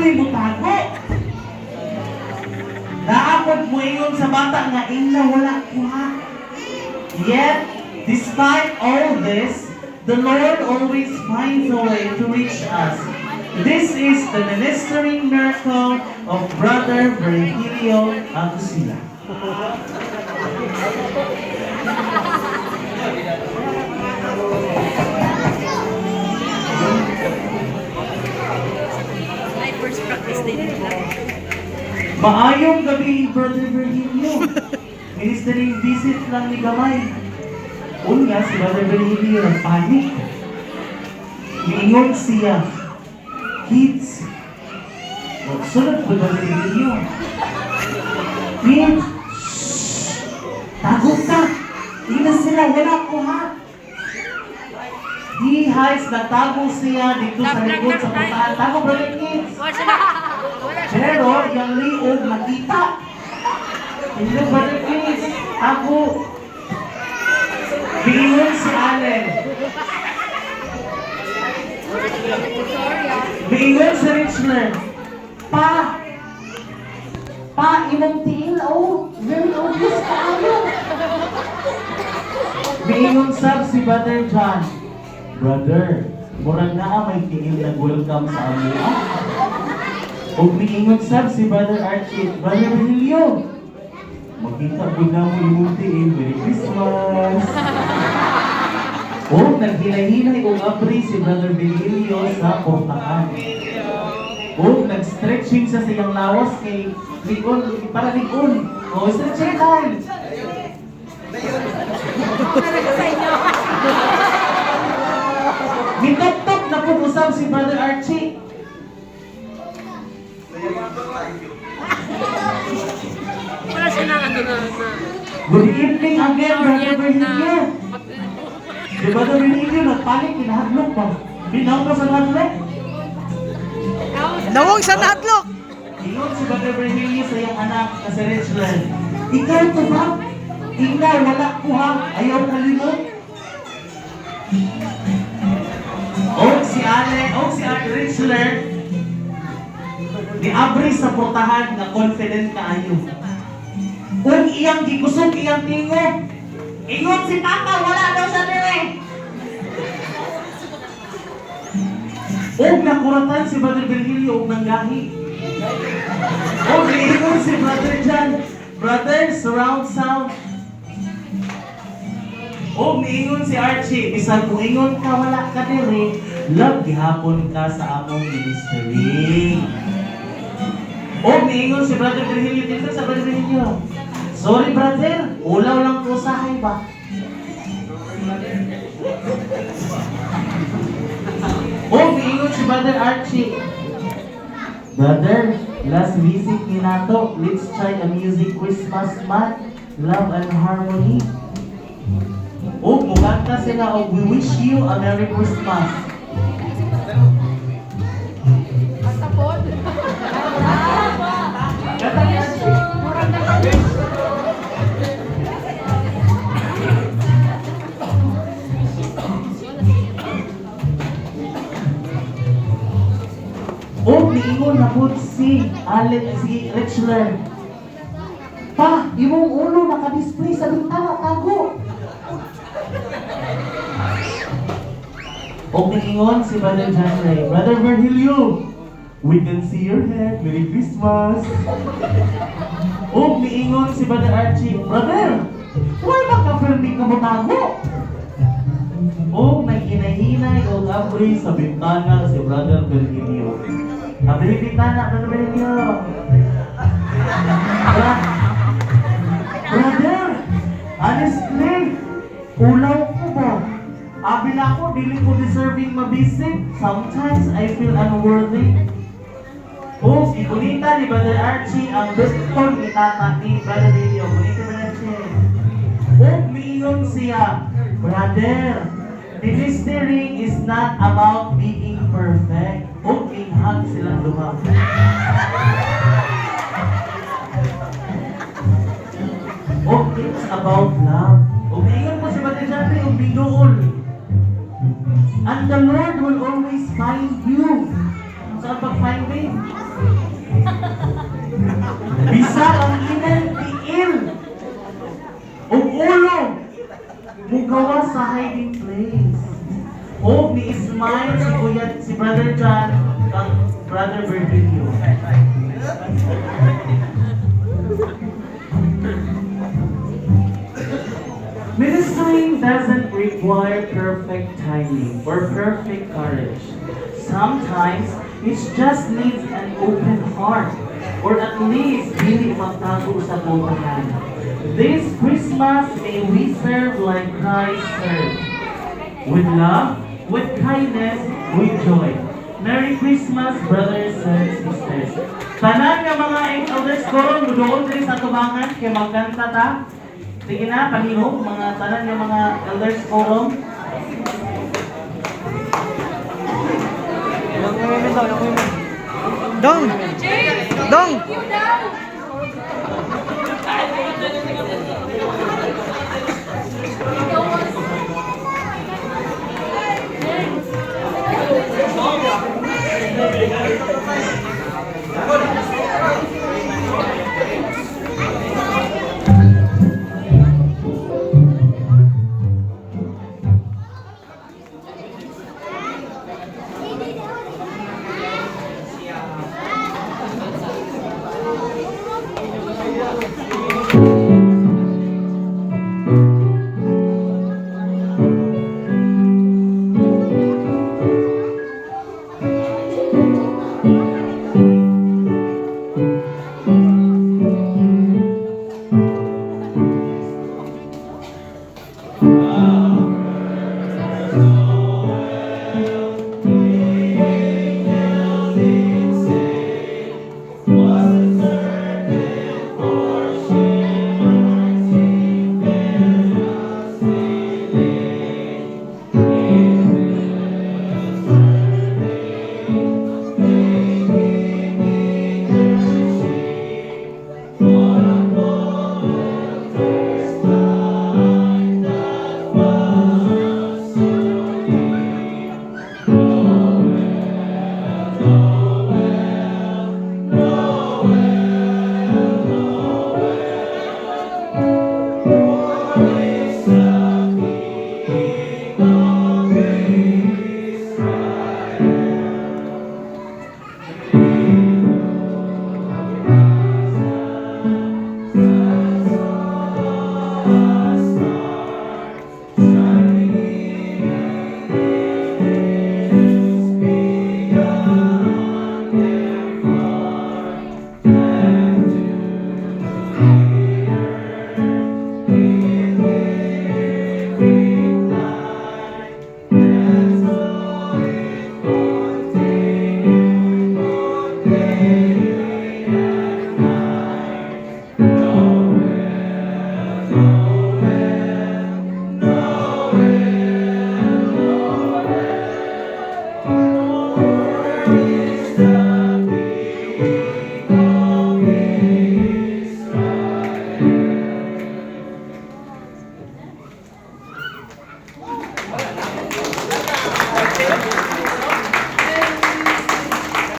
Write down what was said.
Dili mo tago. Naakot mo ingon sa bata nga ina wala kuha. Yet, despite all this, the Lord always finds a way to reach us. This is the ministering miracle of Brother Virgilio Agusila. My first practice day nila. Maayong gabi, Brother Virgilio. Ministering visit lang ni Gamay. Unya, si Brother Virgilio nagpanik. Niingon siya, kids, sunod po Brother Virgilio. Kids, tago ka. Ina sila, wala ko ha. He hides, nagtago siya dito sa likod sa puntaan. Tago, Brother Kids. Pero, yung liog nakita. Hindi, Brother Kids. Tago. Bingon si Allen. Bingon si Richland. Pa, imong tiil, oh. Very obvious ka, ano. Bingon sab si Brother John. Brother, murag na may tiil nag-welcome sa amua. Huwag miingon sab si Brother Archie. Brother Virgilio, makita po na mo yung tiil. Merry Christmas! O, naghinay-hinay o abri si Brother Virgilio sa portahan. O, nag-stretching siya sa iyang lawas kay Likon, para Likon. O, stretching tayo! Nitop-top na po usap si Brother Archie. Wala siya na ano na. Good evening again, Brother Virgilio. Si Brother Virgilio, nagpanik, kinahadlok pa. Binaw ka sa hadlok. Nawong sa natlok! Ingon si Brother Virgilio sa iyang anak na si Richland. Ikaw to ba? Ikaw, wala ko ha. Ayaw kalimot. O si Richland, niabri sa portahan na confident kaayo. Kung iyang gikusog iyang tingog, ingon si Papa, wala daw sa dire. Og nakuratan si Brother Virgilio og nanggahi. Og niingon si Brother John, Brother, surround sound. Og niingon si Archie, bisan kung ingon ka wala ka dire, love gihapon ka sa among ministry. Og niingon si Brother Virgilio dito sa Brother Virgilio. Sorry brother, ulaw lang ko usahay ba? Og niingon si Brother Archie. Brother, last visit ni nato, let's try a music Christmas month, love and harmony. O, mukanta sila o we wish you a Merry Christmas. Patapon. Kata ni Archie. O, niingon na po si Richland. Pa, imong ulo naka-display sa bintana, tago. O niingon si Brother John Ray, Brother Virgilio, we can see your head, Merry Christmas. O niingon si Brother Archie, Brother, why ba ka-filming ka mo tago? O naghinay-hinay o abri sa bintana si Brother Virgilio. Abri bintana, Brother Virgilio. Brother, honestly, ulaw ko ba? Abi na ako, dili ko deserving mabisit. Sometimes I feel unworthy. O, si Bonita ni Brother Archie ang gusto ni Tata ni Brother Virgilio. Bonita Brother Archie. O, miinom siya, Brother, ministering is not about being perfect. O, inhag silang duha. O, it's about love. O, miinom po si Brother Archie, o, binuol. And the Lord will always find you. Saan pag-finding? Bisa ang inang tiil. O ulo. Mugawa sa hiding place. O ni Ismail, si Kuya, si Brother John, kang Brother Virgilio. Ministering doesn't require perfect timing or perfect courage. Sometimes it just needs an open heart or at least dili magtago sa pultahan. This Christmas may we serve like Christ served. With love, with kindness, with joy. Merry Christmas, brothers and sisters. Tanan nga mga elders ko, mudoon din sa tubangan kay magkanta ta. Sige na, panihog, mga tanan nga mga elders ko. Dong! Dong!